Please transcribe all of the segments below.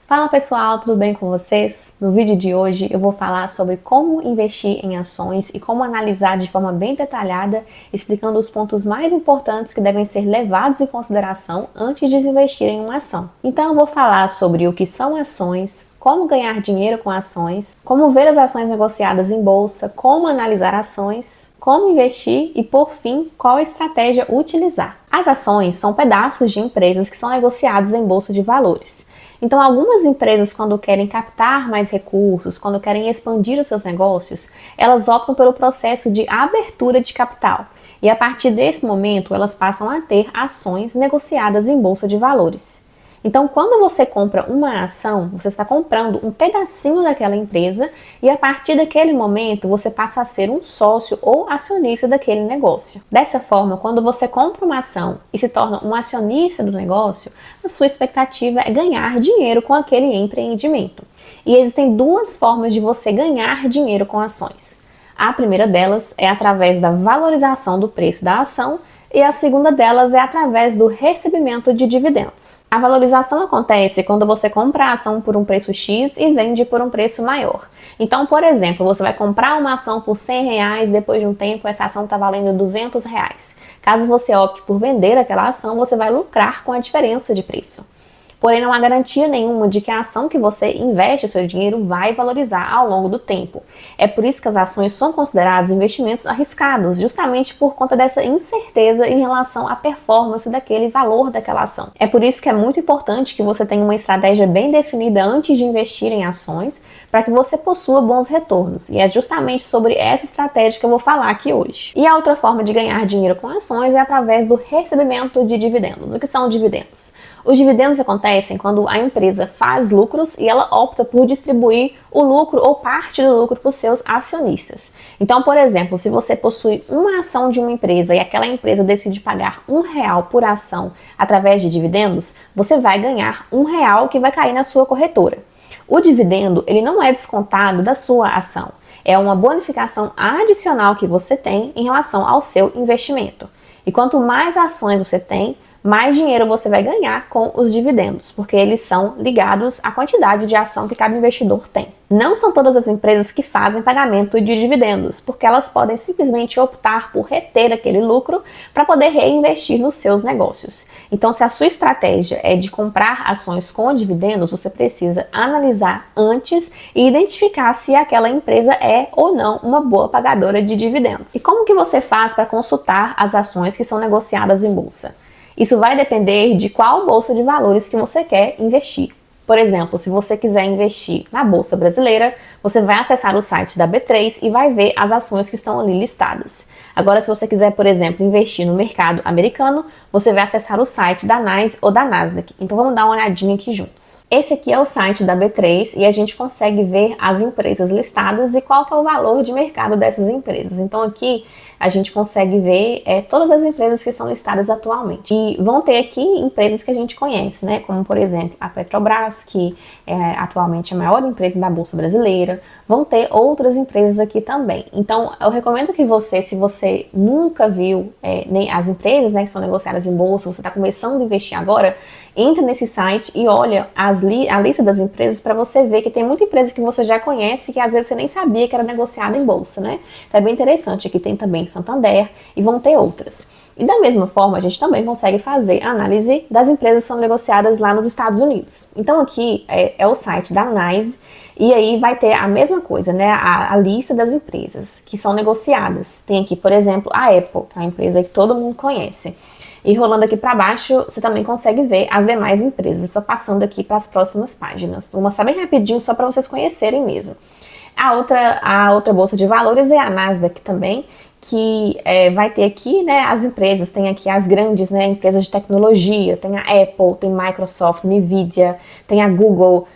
Fala pessoal, tudo bem com vocês? No vídeo de hoje eu vou falar sobre como investir em ações e como analisar de forma bem detalhada, explicando os pontos mais importantes que devem ser levados em consideração antes de investir em uma ação. Então eu vou falar sobre o que são ações, como ganhar dinheiro com ações, como ver as ações negociadas em bolsa, como analisar ações, como investir e, por fim, qual estratégia utilizar. As ações são pedaços de empresas que são negociados em bolsa de valores. Então, algumas empresas, quando querem captar mais recursos, quando querem expandir os seus negócios, elas optam pelo processo de abertura de capital. E a partir desse momento, elas passam a ter ações negociadas em bolsa de valores. Então, quando você compra uma ação, você está comprando um pedacinho daquela empresa e a partir daquele momento você passa a ser um sócio ou acionista daquele negócio. Dessa forma, quando você compra uma ação e se torna um acionista do negócio, a sua expectativa é ganhar dinheiro com aquele empreendimento. E existem duas formas de você ganhar dinheiro com ações. A primeira delas é através da valorização do preço da ação e a segunda delas é através do recebimento de dividendos. A valorização acontece quando você compra a ação por um preço X e vende por um preço maior. Então, por exemplo, você vai comprar uma ação por R$100, depois de um tempo essa ação está valendo R$200. Caso você opte por vender aquela ação, você vai lucrar com a diferença de preço. Porém, não há garantia nenhuma de que a ação que você investe o seu dinheiro vai valorizar ao longo do tempo. É por isso que as ações são consideradas investimentos arriscados, justamente por conta dessa incerteza em relação à performance daquele valor daquela ação. É por isso que é muito importante que você tenha uma estratégia bem definida antes de investir em ações, para que você possua bons retornos. E é justamente sobre essa estratégia que eu vou falar aqui hoje. E a outra forma de ganhar dinheiro com ações é através do recebimento de dividendos. O que são dividendos? Os dividendos acontecem quando a empresa faz lucros e ela opta por distribuir o lucro ou parte do lucro para os seus acionistas. Então, por exemplo, se você possui uma ação de uma empresa e aquela empresa decide pagar R$1 por ação através de dividendos, você vai ganhar R$1 que vai cair na sua corretora. O dividendo, ele não é descontado da sua ação. É uma bonificação adicional que você tem em relação ao seu investimento. E quanto mais ações você tem, mais dinheiro você vai ganhar com os dividendos, porque eles são ligados à quantidade de ação que cada investidor tem. Não são todas as empresas que fazem pagamento de dividendos, porque elas podem simplesmente optar por reter aquele lucro para poder reinvestir nos seus negócios. Então, se a sua estratégia é de comprar ações com dividendos, você precisa analisar antes e identificar se aquela empresa é ou não uma boa pagadora de dividendos. E como que você faz para consultar as ações que são negociadas em bolsa? Isso vai depender de qual bolsa de valores que você quer investir. Por exemplo, se você quiser investir na Bolsa Brasileira, você vai acessar o site da B3 e vai ver as ações que estão ali listadas. Agora, se você quiser, por exemplo, investir no mercado americano, você vai acessar o site da NYSE ou da Nasdaq. Então, vamos dar uma olhadinha aqui juntos. Esse aqui é o site da B3 e a gente consegue ver as empresas listadas e qual que é o valor de mercado dessas empresas. Então, aqui a gente consegue ver todas as empresas que são listadas atualmente. E vão ter aqui empresas que a gente conhece, né? Como, por exemplo, a Petrobras, que é atualmente a maior empresa da Bolsa Brasileira. Vão ter outras empresas aqui também. Então, eu recomendo que você, se você nunca viu nem as empresas, né, que são negociadas em bolsa, você está começando a investir agora, entra nesse site e olha a lista das empresas para você ver que tem muita empresa que você já conhece que às vezes você nem sabia que era negociada em bolsa, né? Então é bem interessante. Aqui tem também Santander e vão ter outras. E da mesma forma, a gente também consegue fazer a análise das empresas que são negociadas lá nos Estados Unidos. Então aqui é o site da NYSE e aí vai ter a mesma coisa, né? A lista das empresas que são negociadas. Tem aqui, por exemplo, a Apple, que é uma empresa que todo mundo conhece. E rolando aqui para baixo, você também consegue ver as demais empresas, só passando aqui para as próximas páginas. Vou mostrar bem rapidinho, só para vocês conhecerem mesmo. A outra bolsa de valores é a Nasdaq também, que vai ter aqui, né, as empresas, tem aqui as grandes, né, empresas de tecnologia, tem a Apple, tem Microsoft, Nvidia, tem a Google,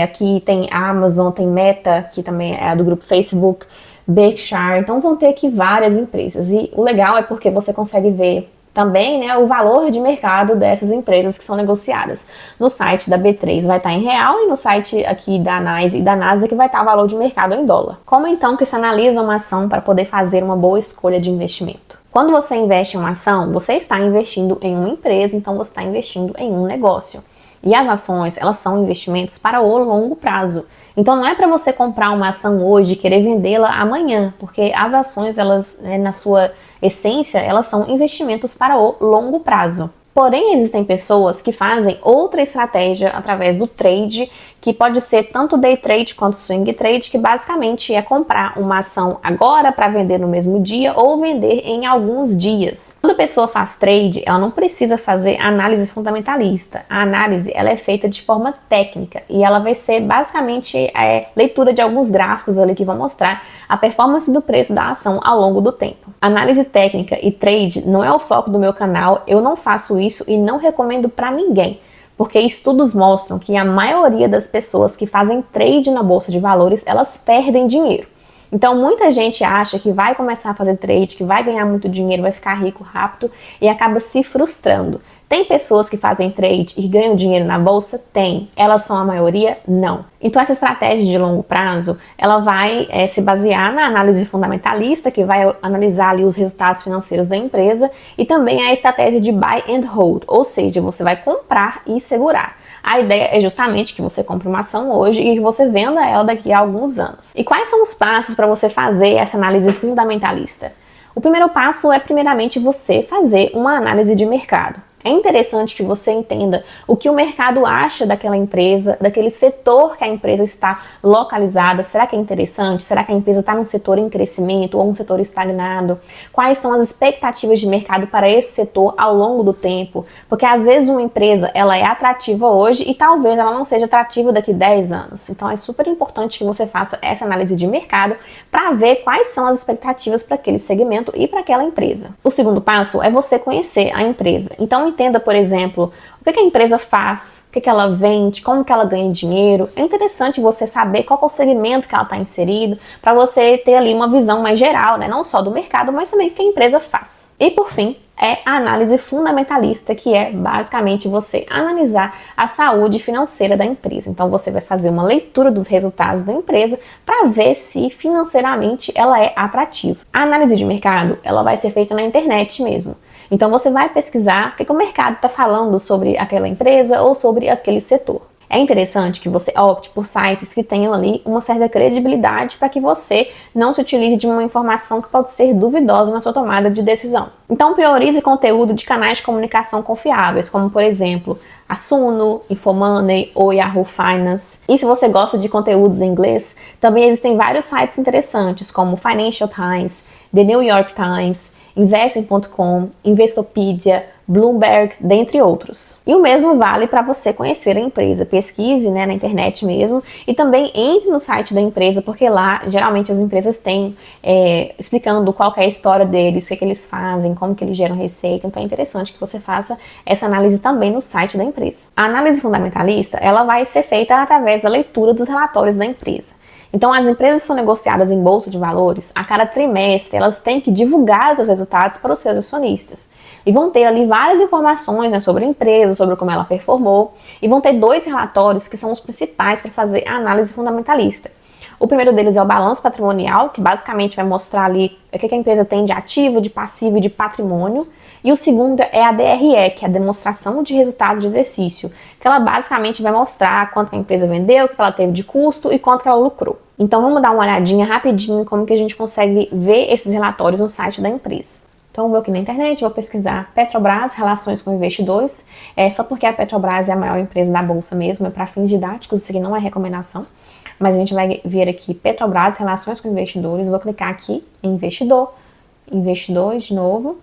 aqui tem a Amazon, tem Meta, que também é do grupo Facebook, Berkshire, então vão ter aqui várias empresas. E o legal é porque você consegue ver também, né, o valor de mercado dessas empresas que são negociadas. No site da B3 vai estar em real e no site aqui da NYSE e da Nasdaq vai estar o valor de mercado em dólar. Como então que se analisa uma ação para poder fazer uma boa escolha de investimento? Quando você investe em uma ação, você está investindo em uma empresa, então você está investindo em um negócio. E as ações, elas são investimentos para o longo prazo. Então não é para você comprar uma ação hoje e querer vendê-la amanhã, porque as ações, elas, na sua essência, elas são investimentos para o longo prazo. Porém, existem pessoas que fazem outra estratégia através do trade, que pode ser tanto day trade quanto swing trade, que basicamente é comprar uma ação agora para vender no mesmo dia ou vender em alguns dias. Quando a pessoa faz trade, ela não precisa fazer análise fundamentalista. A análise, ela é feita de forma técnica e ela vai ser basicamente leitura de alguns gráficos ali que vão mostrar a performance do preço da ação ao longo do tempo. Análise técnica e trade não é o foco do meu canal, eu não faço isso e não recomendo para ninguém. Porque estudos mostram que a maioria das pessoas que fazem trade na bolsa de valores, elas perdem dinheiro. Então muita gente acha que vai começar a fazer trade, que vai ganhar muito dinheiro, vai ficar rico rápido e acaba se frustrando. Tem pessoas que fazem trade e ganham dinheiro na bolsa? Tem. Elas são a maioria? Não. Então essa estratégia de longo prazo, ela vai se basear na análise fundamentalista, que vai analisar ali os resultados financeiros da empresa, e também a estratégia de buy and hold, ou seja, você vai comprar e segurar. A ideia é justamente que você compre uma ação hoje e que você venda ela daqui a alguns anos. E quais são os passos para você fazer essa análise fundamentalista? O primeiro passo é, primeiramente, você fazer uma análise de mercado. É interessante que você entenda o que o mercado acha daquela empresa, daquele setor que a empresa está localizada. Será que é interessante? Será que a empresa está num setor em crescimento ou um setor estagnado? Quais são as expectativas de mercado para esse setor ao longo do tempo? Porque às vezes uma empresa ela é atrativa hoje e talvez ela não seja atrativa daqui a 10 anos. Então é super importante que você faça essa análise de mercado para ver quais são as expectativas para aquele segmento e para aquela empresa. O segundo passo é você conhecer a empresa. Então entenda, por exemplo, o que a empresa faz, o que ela vende, como que ela ganha dinheiro. É interessante você saber qual é o segmento que ela está inserido, para você ter ali uma visão mais geral, né? Não só do mercado, mas também o que a empresa faz. E por fim, é a análise fundamentalista, que é basicamente você analisar a saúde financeira da empresa. Então você vai fazer uma leitura dos resultados da empresa para ver se financeiramente ela é atrativa. A análise de mercado, ela vai ser feita na internet mesmo. Então você vai pesquisar o que o mercado está falando sobre aquela empresa ou sobre aquele setor. É interessante que você opte por sites que tenham ali uma certa credibilidade para que você não se utilize de uma informação que pode ser duvidosa na sua tomada de decisão. Então priorize conteúdo de canais de comunicação confiáveis, como por exemplo a Suno, Infomoney ou Yahoo Finance. E se você gosta de conteúdos em inglês, também existem vários sites interessantes como Financial Times, The New York Times, Investing.com, Investopedia, Bloomberg, dentre outros. E o mesmo vale para você conhecer a empresa. Pesquise, na internet mesmo, e também entre no site da empresa, porque lá geralmente as empresas têm explicando qual que é a história deles, o que eles fazem, como que eles geram receita. Então é interessante que você faça essa análise também no site da empresa. A análise fundamentalista, ela vai ser feita através da leitura dos relatórios da empresa. Então, as empresas são negociadas em bolsa de valores, a cada trimestre elas têm que divulgar os seus resultados para os seus acionistas. E vão ter ali várias informações sobre a empresa, sobre como ela performou, e vão ter 2 relatórios que são os principais para fazer a análise fundamentalista. O primeiro deles é o balanço patrimonial, que basicamente vai mostrar ali o que a empresa tem de ativo, de passivo e de patrimônio. E o segundo é a DRE, que é a demonstração de resultados de exercício, que ela basicamente vai mostrar quanto a empresa vendeu, o que ela teve de custo e quanto ela lucrou. Então vamos dar uma olhadinha rapidinho em como que a gente consegue ver esses relatórios no site da empresa. Então eu vou aqui na internet, vou pesquisar Petrobras, relações com investidores, só porque a Petrobras é a maior empresa da bolsa mesmo, é para fins didáticos, isso aqui não é recomendação. Mas a gente vai ver aqui Petrobras, relações com investidores, vou clicar aqui em investidor, investidores de novo,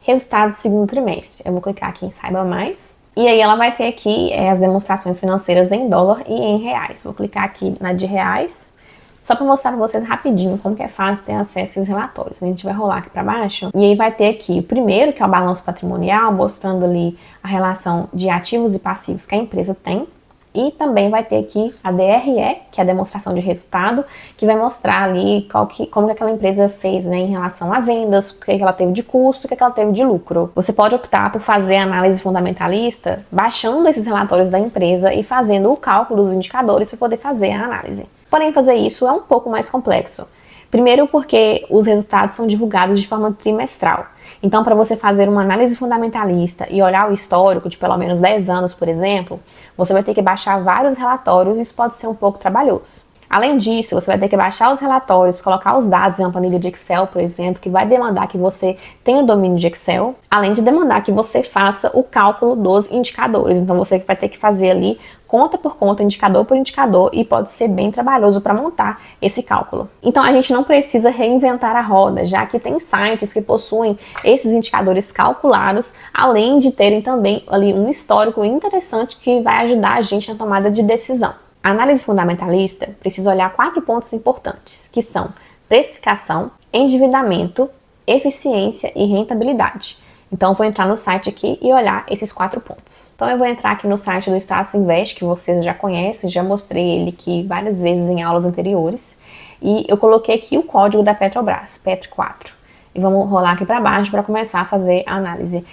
resultados do segundo trimestre. Eu vou clicar aqui em saiba mais, e aí ela vai ter aqui as demonstrações financeiras em dólar e em reais. Vou clicar aqui na de reais, só para mostrar para vocês rapidinho como que é fácil ter acesso a esses relatórios. A gente vai rolar aqui para baixo, e aí vai ter aqui o primeiro, que é o balanço patrimonial, mostrando ali a relação de ativos e passivos que a empresa tem. E também vai ter aqui a DRE, que é a demonstração de resultado, que vai mostrar ali como que aquela empresa fez, em relação a vendas, o que ela teve de custo, o que ela teve de lucro. Você pode optar por fazer a análise fundamentalista baixando esses relatórios da empresa e fazendo o cálculo dos indicadores para poder fazer a análise. Porém, fazer isso é um pouco mais complexo. Primeiro porque os resultados são divulgados de forma trimestral. Então, para você fazer uma análise fundamentalista e olhar o histórico de pelo menos 10 anos, por exemplo, você vai ter que baixar vários relatórios e isso pode ser um pouco trabalhoso. Além disso, você vai ter que baixar os relatórios, colocar os dados em uma planilha de Excel, por exemplo, que vai demandar que você tenha domínio de Excel, além de demandar que você faça o cálculo dos indicadores. Então, você vai ter que fazer ali conta por conta, indicador por indicador, e pode ser bem trabalhoso para montar esse cálculo. Então, a gente não precisa reinventar a roda, já que tem sites que possuem esses indicadores calculados, além de terem também ali um histórico interessante que vai ajudar a gente na tomada de decisão. A análise fundamentalista precisa olhar 4 pontos importantes, que são precificação, endividamento, eficiência e rentabilidade. Então, eu vou entrar no site aqui e olhar esses 4 pontos. Então, eu vou entrar aqui no site do Status Invest, que vocês já conhecem, já mostrei ele aqui várias vezes em aulas anteriores. E eu coloquei aqui o código da Petrobras, PET4. E vamos rolar aqui para baixo para começar a fazer a análise.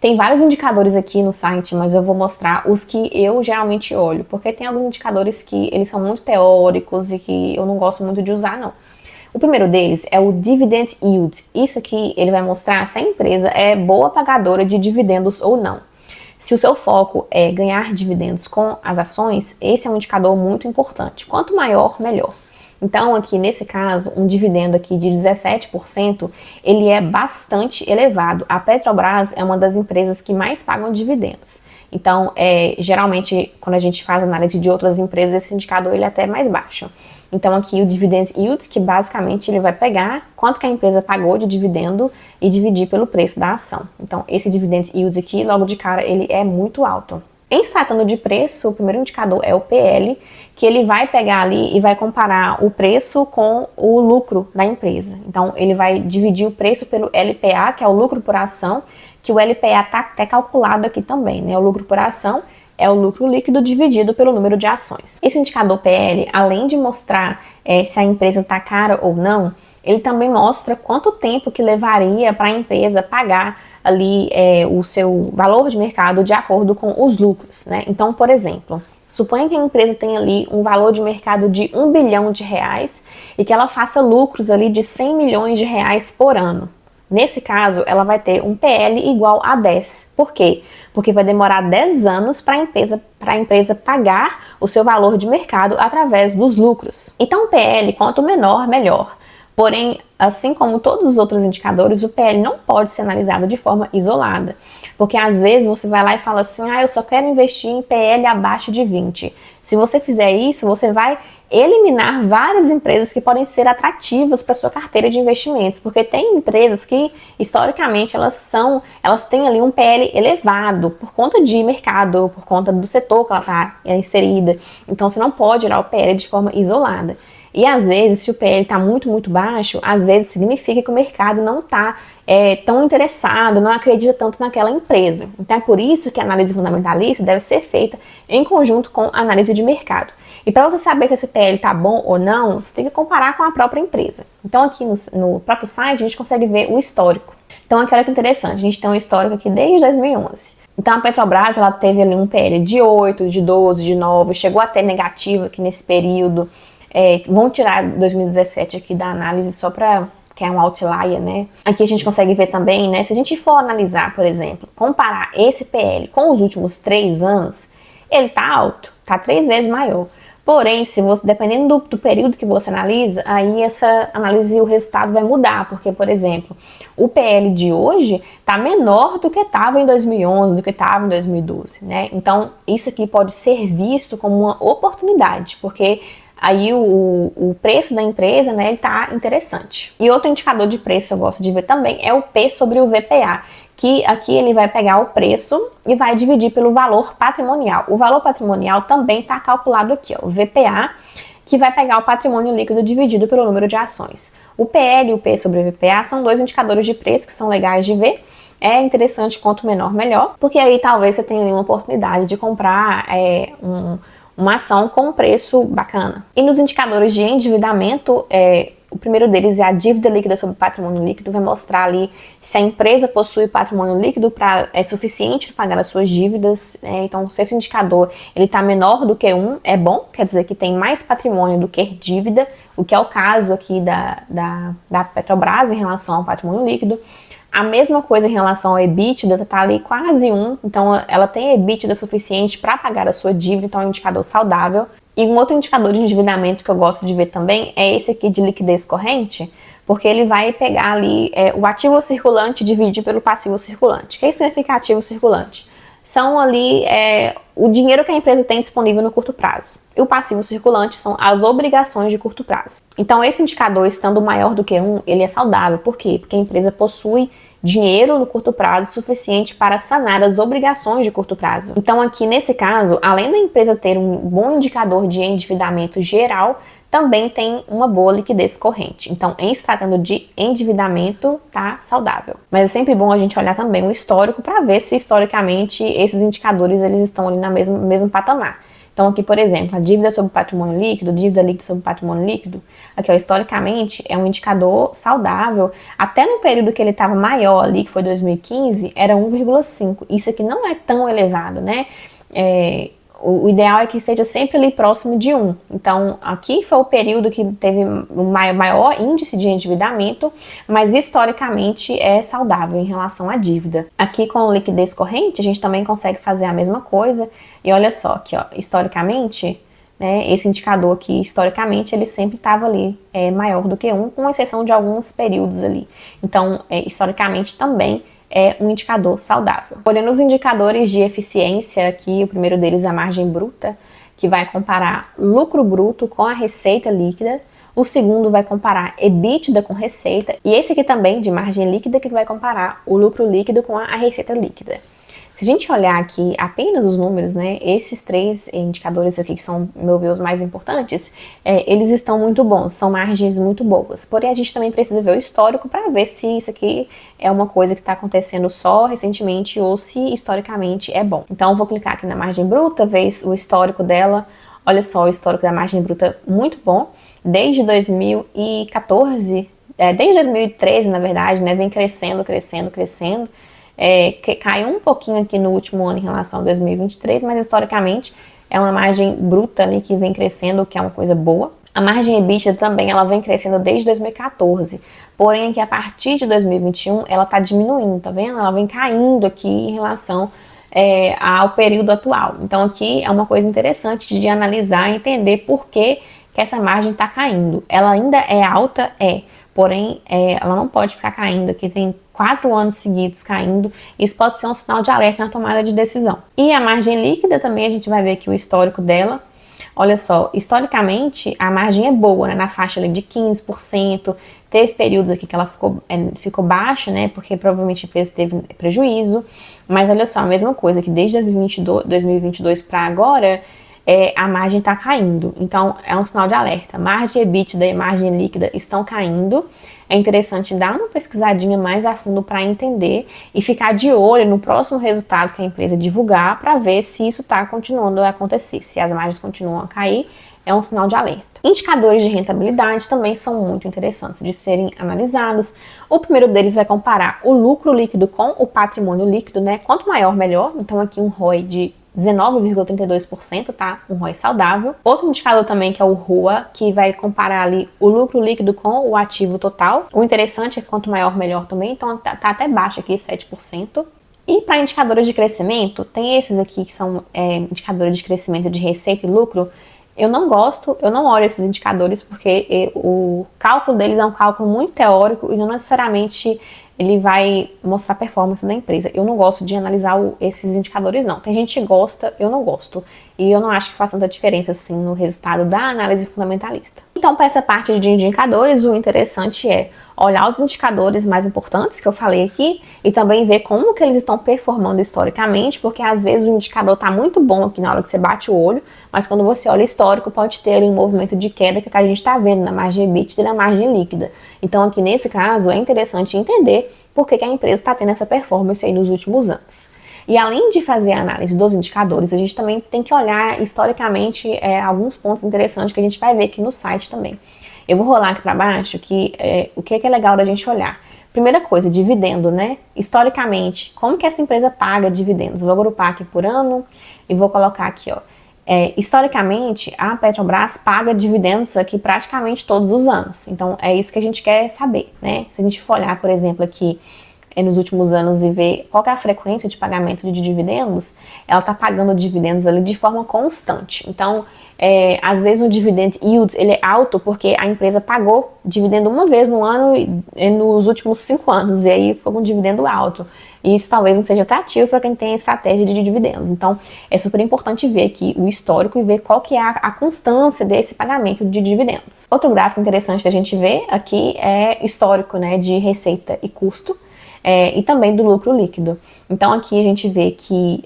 Tem vários indicadores aqui no site, mas eu vou mostrar os que eu geralmente olho, porque tem alguns indicadores que eles são muito teóricos e que eu não gosto muito de usar, não. O primeiro deles é o Dividend Yield. Isso aqui ele vai mostrar se a empresa é boa pagadora de dividendos ou não. Se o seu foco é ganhar dividendos com as ações, esse é um indicador muito importante. Quanto maior, melhor. Então, aqui nesse caso, um dividendo aqui de 17%, ele é bastante elevado. A Petrobras é uma das empresas que mais pagam dividendos. Então, geralmente, quando a gente faz análise de outras empresas, esse indicador ele é até mais baixo. Então, aqui o Dividend Yield, que basicamente ele vai pegar quanto que a empresa pagou de dividendo e dividir pelo preço da ação. Então, esse Dividend Yield aqui, logo de cara, ele é muito alto. Em se tratando de preço, o primeiro indicador é o PL, que ele vai pegar ali e vai comparar o preço com o lucro da empresa. Então, ele vai dividir o preço pelo LPA, que é o lucro por ação, que o LPA está até calculado aqui também, né? O lucro por ação é o lucro líquido dividido pelo número de ações. Esse indicador PL, além de mostrar se a empresa está cara ou não, ele também mostra quanto tempo que levaria para a empresa pagar ali o seu valor de mercado de acordo com os lucros, né? Então, por exemplo, suponha que a empresa tenha ali um valor de mercado de R$1 bilhão e que ela faça lucros ali de R$100 milhões por ano. Nesse caso, ela vai ter um PL igual a 10. Por quê? Porque vai demorar 10 anos para a empresa pagar o seu valor de mercado através dos lucros. Então, o PL, quanto menor, melhor. Porém, assim como todos os outros indicadores, o PL não pode ser analisado de forma isolada. Porque às vezes você vai lá e fala assim, eu só quero investir em PL abaixo de 20. Se você fizer isso, você vai eliminar várias empresas que podem ser atrativas para sua carteira de investimentos, porque tem empresas que historicamente elas têm ali um PL elevado por conta de mercado, por conta do setor que ela está inserida. Então você não pode olhar o PL de forma isolada. E às vezes, se o PL está muito, muito baixo, às vezes significa que o mercado não está tão interessado, não acredita tanto naquela empresa. Então é por isso que a análise fundamentalista deve ser feita em conjunto com a análise de mercado. E para você saber se esse PL está bom ou não, você tem que comparar com a própria empresa. Então aqui no próprio site a gente consegue ver o histórico. Então aqui olha que interessante, a gente tem um histórico aqui desde 2011. Então a Petrobras ela teve ali um PL de 8, de 12, de 9, chegou até negativo aqui nesse período. Vamos tirar 2017 aqui da análise só para que é um outlier, né? Aqui a gente consegue ver também, né? Se a gente for analisar, por exemplo, comparar esse PL com os últimos 3 anos, ele tá alto, tá 3 vezes maior. Porém, se você, dependendo do período que você analisa, aí essa análise, o resultado vai mudar, porque, por exemplo, o PL de hoje está menor do que estava em 2011, do que estava em 2012, né? Então, isso aqui pode ser visto como uma oportunidade, porque aí o preço da empresa, né, ele tá interessante. E outro indicador de preço que eu gosto de ver também é o P sobre o VPA, que aqui ele vai pegar o preço e vai dividir pelo valor patrimonial. O valor patrimonial também está calculado aqui, ó, o VPA, que vai pegar o patrimônio líquido dividido pelo número de ações. O PL e o P sobre o VPA são 2 indicadores de preço que são legais de ver. É interessante quanto menor, melhor, porque aí talvez você tenha uma oportunidade de comprar uma ação com um preço bacana. E nos indicadores de endividamento, O primeiro deles é a dívida líquida sobre patrimônio líquido, vai mostrar ali se a empresa possui patrimônio líquido suficiente para pagar as suas dívidas. Então, se esse indicador está menor do que 1, é bom, quer dizer que tem mais patrimônio do que dívida, o que é o caso aqui da Petrobras em relação ao patrimônio líquido. A mesma coisa em relação ao EBITDA, está ali quase 1, então ela tem EBITDA suficiente para pagar a sua dívida, então é um indicador saudável. E um outro indicador de endividamento que eu gosto de ver também é esse aqui de liquidez corrente, porque ele vai pegar ali o ativo circulante e dividir pelo passivo circulante. O que significa ativo circulante? São ali o dinheiro que a empresa tem disponível no curto prazo. E o passivo circulante são as obrigações de curto prazo. Então, esse indicador, estando maior do que 1, ele é saudável. Por quê? Porque a empresa possui dinheiro no curto prazo suficiente para sanar as obrigações de curto prazo. Então, aqui nesse caso, além da empresa ter um bom indicador de endividamento geral, também tem uma boa liquidez corrente. Então, em se tratando de endividamento, tá saudável. Mas é sempre bom a gente olhar também o histórico para ver se historicamente esses indicadores eles estão ali no mesmo patamar. Então, aqui, por exemplo, a dívida sobre patrimônio líquido, dívida líquida sobre patrimônio líquido, aqui, ó, historicamente, é um indicador saudável. Até no período que ele estava maior ali, que foi 2015, era 1,5. Isso aqui não é tão elevado, né? O ideal é que esteja sempre ali próximo de 1. Então, aqui foi o período que teve o maior índice de endividamento, mas historicamente é saudável em relação à dívida. Aqui com liquidez corrente, a gente também consegue fazer a mesma coisa. E olha só, aqui, ó, historicamente, né, esse indicador aqui, historicamente, ele sempre estava ali maior do que 1, com exceção de alguns períodos ali. Então, historicamente também é um indicador saudável. Olhando os indicadores de eficiência aqui, o primeiro deles é a margem bruta, que vai comparar lucro bruto com a receita líquida. O segundo vai comparar EBITDA com receita. E esse aqui também, de margem líquida, que vai comparar o lucro líquido com a receita líquida. Se a gente olhar aqui apenas os números, né, esses 3 indicadores aqui, que são, meu ver, os mais importantes, eles estão muito bons, são margens muito boas. Porém, a gente também precisa ver o histórico para ver se isso aqui é uma coisa que está acontecendo só recentemente ou se historicamente é bom. Então, eu vou clicar aqui na margem bruta, ver o histórico dela. Olha só, o histórico da margem bruta muito bom. Desde 2014, desde 2013, na verdade, né, vem crescendo. Que caiu um pouquinho aqui no último ano em relação a 2023, mas historicamente é uma margem bruta ali que vem crescendo, o que é uma coisa boa. A margem EBITDA também, ela vem crescendo desde 2014, porém aqui a partir de 2021 ela está diminuindo, tá vendo? Ela vem caindo aqui em relação ao período atual. Então aqui é uma coisa interessante de analisar e entender por que essa margem está caindo. Ela ainda é alta? Porém, ela não pode ficar caindo, aqui tem 4 anos seguidos caindo, isso pode ser um sinal de alerta na tomada de decisão. E a margem líquida também, a gente vai ver aqui o histórico dela. Olha só, historicamente a margem é boa, né, na faixa ali de 15%, teve períodos aqui que ela ficou baixa, né, porque provavelmente a empresa teve prejuízo, mas olha só, a mesma coisa, que desde 2022 para agora, a margem está caindo, então é um sinal de alerta. Margem EBITDA e margem líquida estão caindo. É interessante dar uma pesquisadinha mais a fundo para entender e ficar de olho no próximo resultado que a empresa divulgar para ver se isso está continuando a acontecer. Se as margens continuam a cair, é um sinal de alerta. Indicadores de rentabilidade também são muito interessantes de serem analisados. O primeiro deles vai comparar o lucro líquido com o patrimônio líquido, né? Quanto maior, melhor. Então aqui um ROI de 19,32%, tá? Um ROI saudável. Outro indicador também que é o ROA, que vai comparar ali o lucro líquido com o ativo total. O interessante é que quanto maior, melhor também. Então tá até baixo aqui, 7%. E para indicadores de crescimento, tem esses aqui que são indicadores de crescimento de receita e lucro. Eu não gosto, eu não olho esses indicadores porque o cálculo deles é um cálculo muito teórico e não necessariamente ele vai mostrar a performance da empresa. Eu não gosto de analisar esses indicadores, não. Tem gente que gosta, eu não gosto. E eu não acho que faz tanta diferença, assim, no resultado da análise fundamentalista. Então, para essa parte de indicadores, o interessante é olhar os indicadores mais importantes que eu falei aqui e também ver como que eles estão performando historicamente, porque às vezes o indicador está muito bom aqui na hora que você bate o olho, mas quando você olha histórico, pode ter ali um movimento de queda que a gente está vendo na margem EBITDA e na margem líquida. Então, aqui nesse caso, é interessante entender por que a empresa está tendo essa performance aí nos últimos anos. E além de fazer a análise dos indicadores, a gente também tem que olhar historicamente alguns pontos interessantes que a gente vai ver aqui no site também. Eu vou rolar aqui para baixo o que é legal da gente olhar. Primeira coisa, dividendo, né? Historicamente, como que essa empresa paga dividendos? Vou agrupar aqui por ano e vou colocar aqui, ó. Historicamente, a Petrobras paga dividendos aqui praticamente todos os anos. Então, é isso que a gente quer saber, né? Se a gente for olhar, por exemplo, aqui nos últimos anos e ver qual que é a frequência de pagamento de dividendos, ela está pagando dividendos ali de forma constante. Então, às vezes o dividend yield ele é alto porque a empresa pagou dividendo uma vez no ano e nos últimos 5 anos, e aí ficou com um dividendo alto. E isso talvez não seja atrativo para quem tem a estratégia de dividendos. Então, é super importante ver aqui o histórico e ver qual que é a constância desse pagamento de dividendos. Outro gráfico interessante da gente ver aqui é histórico, né, de receita e custo. E também do lucro líquido. Então aqui a gente vê que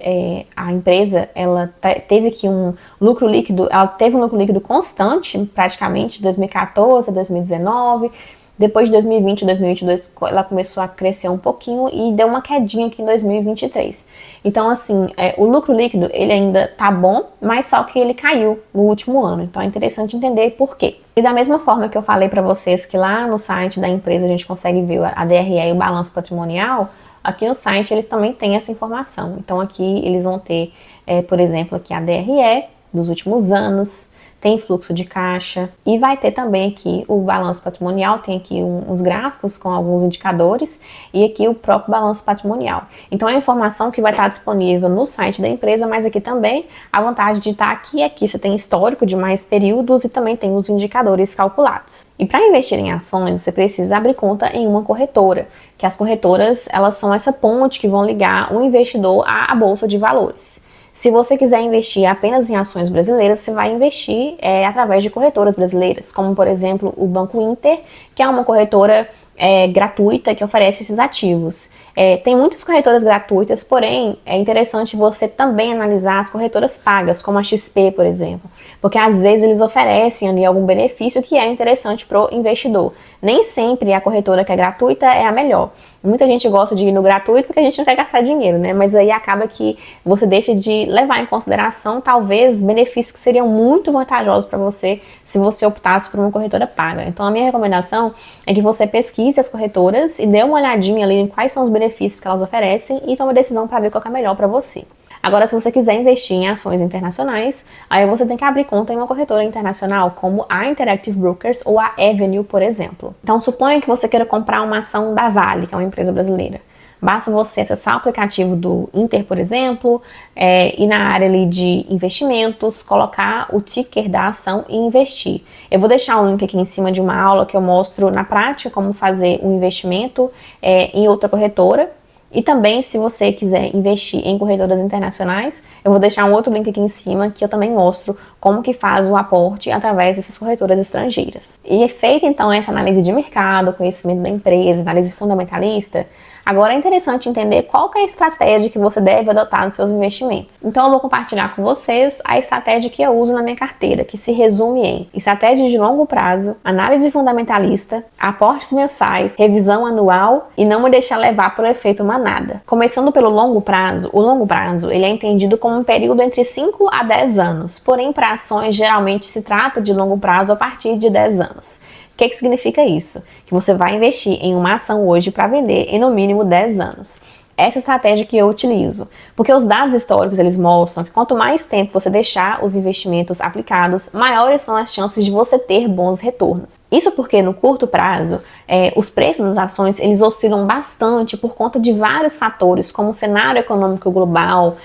a empresa ela teve aqui um lucro líquido, ela teve um lucro líquido constante praticamente de 2014 a 2019. Depois de 2020 e 2022, ela começou a crescer um pouquinho e deu uma quedinha aqui em 2023. Então, assim, o lucro líquido, ele ainda tá bom, mas só que ele caiu no último ano. Então, é interessante entender por quê. E da mesma forma que eu falei para vocês que lá no site da empresa a gente consegue ver a DRE e o balanço patrimonial, aqui no site eles também têm essa informação. Então, aqui eles vão ter, por exemplo, aqui a DRE dos últimos anos, tem fluxo de caixa e vai ter também aqui o balanço patrimonial, tem aqui uns gráficos com alguns indicadores e aqui o próprio balanço patrimonial. Então é a informação que vai estar disponível no site da empresa, mas aqui também a vantagem de estar aqui você tem histórico de mais períodos e também tem os indicadores calculados. E para investir em ações, você precisa abrir conta em uma corretora, que as corretoras elas são essa ponte que vão ligar o investidor à bolsa de valores. Se você quiser investir apenas em ações brasileiras, você vai investir através de corretoras brasileiras, como por exemplo o Banco Inter, que é uma corretora gratuita que oferece esses ativos. Tem muitas corretoras gratuitas, porém é interessante você também analisar as corretoras pagas, como a XP, por exemplo, porque às vezes eles oferecem ali algum benefício que é interessante para o investidor. Nem sempre a corretora que é gratuita é a melhor. Muita gente gosta de ir no gratuito porque a gente não quer gastar dinheiro, né? Mas aí acaba que você deixa de levar em consideração talvez benefícios que seriam muito vantajosos para você se você optasse por uma corretora paga. Então a minha recomendação é que você pesquise as corretoras e dê uma olhadinha ali em quais são os benefícios que elas oferecem e tome a decisão para ver qual que é melhor para você. Agora, se você quiser investir em ações internacionais, aí você tem que abrir conta em uma corretora internacional, como a Interactive Brokers ou a Avenue, por exemplo. Então, suponha que você queira comprar uma ação da Vale, que é uma empresa brasileira. Basta você acessar o aplicativo do Inter, por exemplo, ir na área ali de investimentos, colocar o ticker da ação e investir. Eu vou deixar um link aqui em cima de uma aula que eu mostro na prática como fazer um investimento em outra corretora. E também, se você quiser investir em corretoras internacionais, eu vou deixar um outro link aqui em cima que eu também mostro como que faz o aporte através dessas corretoras estrangeiras. E é feita então essa análise de mercado, conhecimento da empresa, análise fundamentalista, agora é interessante entender qual que é a estratégia que você deve adotar nos seus investimentos. Então eu vou compartilhar com vocês a estratégia que eu uso na minha carteira, que se resume em estratégia de longo prazo, análise fundamentalista, aportes mensais, revisão anual e não me deixar levar pelo efeito manada. Começando pelo longo prazo, o longo prazo ele é entendido como um período entre 5 a 10 anos, porém para ações geralmente se trata de longo prazo a partir de 10 anos. O que significa isso? Que você vai investir em uma ação hoje para vender em no mínimo 10 anos. Essa estratégia que eu utilizo, porque os dados históricos eles mostram que quanto mais tempo você deixar os investimentos aplicados, maiores são as chances de você ter bons retornos. Isso porque no curto prazo, os preços das ações eles oscilam bastante por conta de vários fatores, como o cenário econômico global,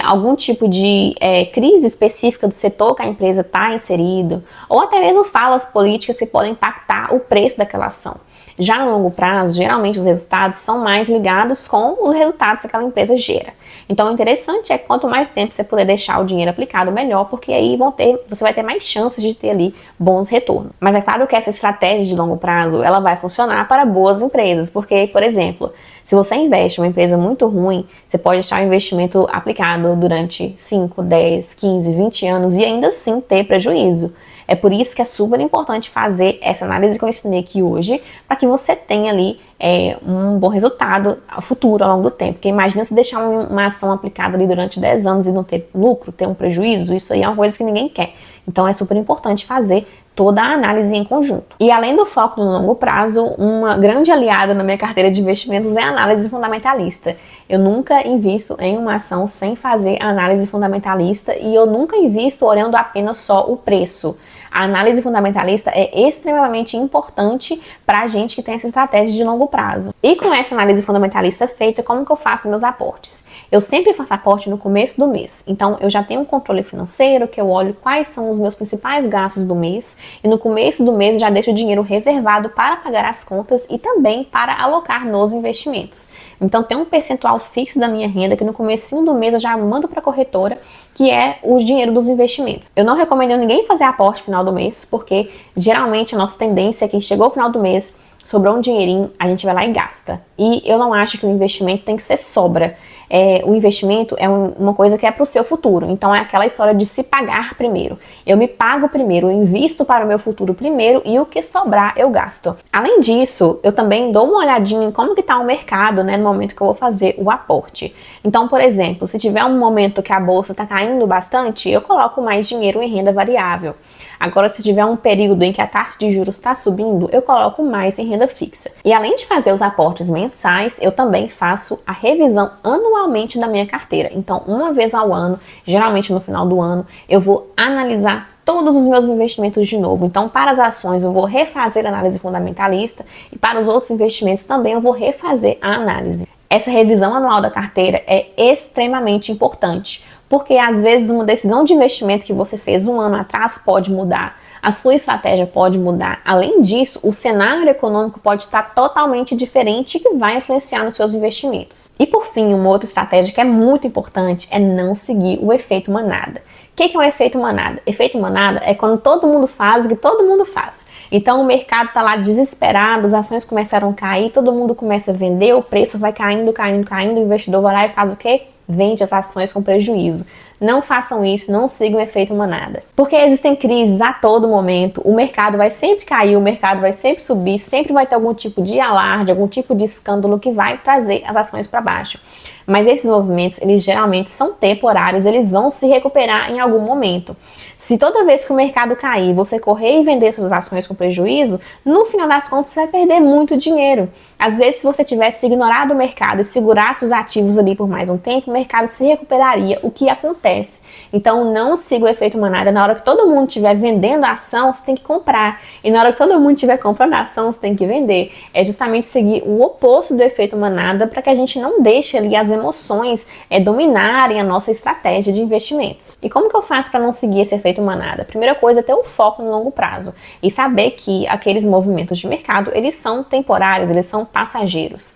algum tipo de crise específica do setor que a empresa está inserido, ou até mesmo falas políticas que podem impactar o preço daquela ação. Já no longo prazo, geralmente os resultados são mais ligados com os resultados que aquela empresa gera. Então, o interessante é que quanto mais tempo você puder deixar o dinheiro aplicado, melhor, porque aí você vai ter mais chances de ter ali bons retornos. Mas é claro que essa estratégia de longo prazo, ela vai funcionar para boas empresas, porque, por exemplo, se você investe em uma empresa muito ruim, você pode deixar o investimento aplicado durante 5, 10, 15, 20 anos e ainda assim ter prejuízo. É por isso que é super importante fazer essa análise que eu ensinei aqui hoje, para que você tenha ali um bom resultado futuro ao longo do tempo. Porque imagina se deixar uma ação aplicada ali durante 10 anos e não ter lucro, ter um prejuízo, isso aí é uma coisa que ninguém quer. Então é super importante fazer toda a análise em conjunto. E além do foco no longo prazo, uma grande aliada na minha carteira de investimentos é a análise fundamentalista. Eu nunca invisto em uma ação sem fazer a análise fundamentalista e eu nunca invisto olhando apenas só o preço. A análise fundamentalista é extremamente importante para a gente que tem essa estratégia de longo prazo. E com essa análise fundamentalista feita, como que eu faço meus aportes? Eu sempre faço aporte no começo do mês. Então, eu já tenho um controle financeiro, que eu olho quais são os meus principais gastos do mês. E no começo do mês, eu já deixo o dinheiro reservado para pagar as contas e também para alocar nos investimentos. Então, tem um percentual fixo da minha renda que no comecinho do mês eu já mando para a corretora, que é o dinheiro dos investimentos. Eu não recomendo ninguém fazer aporte no final do mês, porque geralmente a nossa tendência é que chegou o final do mês, sobrou um dinheirinho, a gente vai lá e gasta. E eu não acho que o investimento tem que ser sobra. O investimento é uma coisa que é para o seu futuro. Então é aquela história de se pagar primeiro. Eu me pago primeiro, eu invisto para o meu futuro primeiro e o que sobrar eu gasto. Além disso, eu também dou uma olhadinha em como que está o mercado, né, no momento que eu vou fazer o aporte. Então, por exemplo, se tiver um momento que a bolsa está caindo bastante, eu coloco mais dinheiro em renda variável. Agora, se tiver um período em que a taxa de juros está subindo, eu coloco mais em renda fixa. E além de fazer os aportes mensais, eu também faço a revisão anualmente da minha carteira. Então, uma vez ao ano, geralmente no final do ano, eu vou analisar todos os meus investimentos de novo. Então, para as ações eu vou refazer a análise fundamentalista e para os outros investimentos também eu vou refazer a análise. Essa revisão anual da carteira é extremamente importante, porque às vezes uma decisão de investimento que você fez um ano atrás pode mudar, a sua estratégia pode mudar. Além disso, o cenário econômico pode estar totalmente diferente e que vai influenciar nos seus investimentos. E por fim, uma outra estratégia que é muito importante é não seguir o efeito manada. O que é o efeito manada? Efeito manada é quando todo mundo faz o que todo mundo faz. Então o mercado está lá desesperado, as ações começaram a cair, todo mundo começa a vender, o preço vai caindo, o investidor vai lá e faz o quê? Vende as ações com prejuízo. Não façam isso, não sigam o efeito manada. Porque existem crises a todo momento, o mercado vai sempre cair, o mercado vai sempre subir, sempre vai ter algum tipo de alarde, algum tipo de escândalo que vai trazer as ações para baixo. Mas esses movimentos, eles geralmente são temporários, eles vão se recuperar em algum momento. Se toda vez que o mercado cair, você correr e vender suas ações com prejuízo, no final das contas você vai perder muito dinheiro. Às vezes, se você tivesse ignorado o mercado e segurasse os ativos ali por mais um tempo, o mercado se recuperaria, o que acontece. Então, não siga o efeito manada. Na hora que todo mundo estiver vendendo a ação, você tem que comprar. E na hora que todo mundo estiver comprando a ação, você tem que vender. É justamente seguir o oposto do efeito manada para que a gente não deixe ali as emoções dominarem a nossa estratégia de investimentos. E como que eu faço para não seguir esse efeito manada? A primeira coisa é ter um foco no longo prazo e saber que aqueles movimentos de mercado, eles são temporários, eles são passageiros.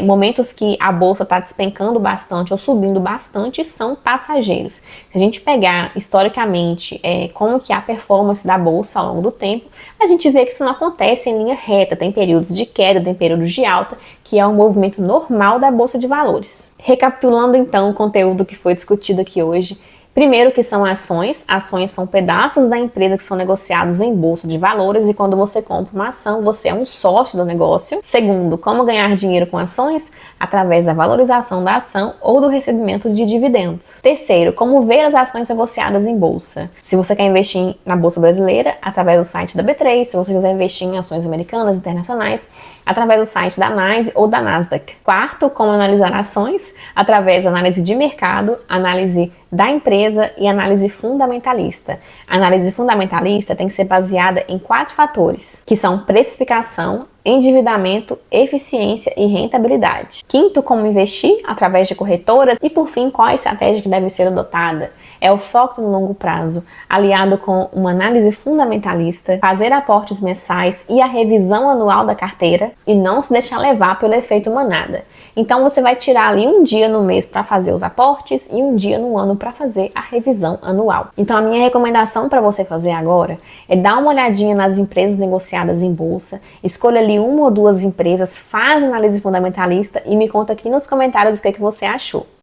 Momentos que a bolsa está despencando bastante ou subindo bastante são passageiros. Se a gente pegar historicamente como que é a performance da bolsa ao longo do tempo, a gente vê que isso não acontece em linha reta, tem períodos de queda, tem períodos de alta, que é um movimento normal da bolsa de valores. Recapitulando então o conteúdo que foi discutido aqui hoje, primeiro que são ações. Ações são pedaços da empresa que são negociados em bolsa de valores e quando você compra uma ação, você é um sócio do negócio. Segundo, como ganhar dinheiro com ações? Através da valorização da ação ou do recebimento de dividendos. Terceiro, como ver as ações negociadas em bolsa? Se você quer investir na bolsa brasileira, através do site da B3. Se você quiser investir em ações americanas, internacionais, através do site da NYSE ou da Nasdaq. Quarto, como analisar ações? Através da análise de mercado, análise da empresa e análise fundamentalista. A análise fundamentalista tem que ser baseada em 4 fatores, que são precificação, endividamento, eficiência e rentabilidade. Quinto, como investir através de corretoras e por fim, qual a estratégia que deve ser adotada? É o foco no longo prazo, aliado com uma análise fundamentalista, fazer aportes mensais e a revisão anual da carteira e não se deixar levar pelo efeito manada. Então você vai tirar ali um dia no mês para fazer os aportes e um dia no ano para fazer a revisão anual. Então a minha recomendação para você fazer agora é dar uma olhadinha nas empresas negociadas em bolsa, escolha ali uma ou duas empresas, faz análise fundamentalista e me conta aqui nos comentários o que você achou.